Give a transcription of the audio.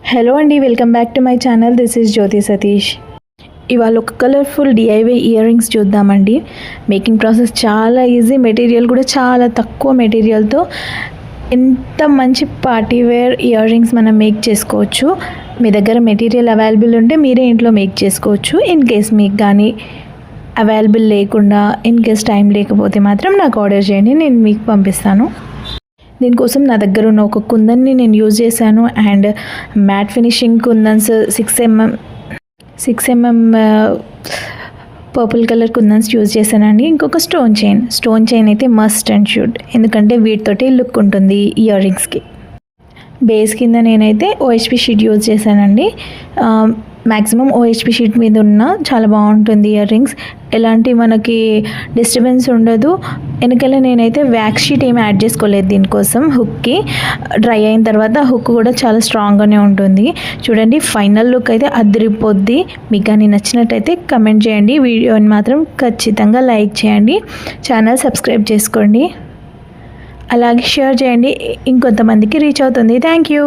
Hello అండి, welcome back to my channel. This is Jyothi Satish. ఇవాళ ఒక కలర్ఫుల్ డిఐవై ఇయర్ రింగ్స్ చూద్దామండి. మేకింగ్ ప్రాసెస్ చాలా ఈజీ, మెటీరియల్ కూడా చాలా తక్కువ మెటీరియల్తో ఎంత మంచి పార్టీ వేర్ ఇయర్ రింగ్స్ మనం మేక్ చేసుకోవచ్చు. మీ దగ్గర మెటీరియల్ అవైలబుల్ ఉంటే మీరే ఇంట్లో మేక్ చేసుకోవచ్చు. ఇన్ కేస్ మీకు కానీ అవైలబుల్ లేకుండా, ఇన్ కేస్ టైం లేకపోతే మాత్రం నాకు ఆర్డర్ చేయండి, నేను మీకు పంపిస్తాను. దీనికోసం నా దగ్గర ఉన్న ఒక కుందన్ని నేను యూజ్ చేశాను. And matte finishing kundans 6 mm purple colour kundans use చేశానండి. ఇంకొక స్టోన్ చైన్ అయితే మస్ట్ అండ్ షుడ్, ఎందుకంటే వీటితోటి లుక్ ఉంటుంది ఇయర్ రింగ్స్కి. బేస్ కింద నేనైతే ఓహెచ్పి షీట్ యూజ్ చేశానండి. మ్యాక్సిమం ఓహెచ్పి షీట్ మీద ఉన్న చాలా బాగుంటుంది ఇయర్ రింగ్స్. ఎలాంటి మనకి డిస్టర్బెన్స్ ఉండదు. వెనకాల నేనైతే వ్యాక్స్ షీట్ ఏమి యాడ్ చేసుకోలేదు దీనికోసం. హుక్కి డ్రై అయిన తర్వాత హుక్ కూడా చాలా స్ట్రాంగ్గానే ఉంటుంది. చూడండి, ఫైనల్ లుక్ అయితే అదిరిపోద్ది. మీకు కానీ నచ్చినట్టయితే కమెంట్ చేయండి, వీడియోని మాత్రం ఖచ్చితంగా లైక్ చేయండి, ఛానల్ సబ్స్క్రైబ్ చేసుకోండి, అలాగే షేర్ చేయండి, ఇంకొంతమందికి రీచ్ అవుతుంది. Thank you.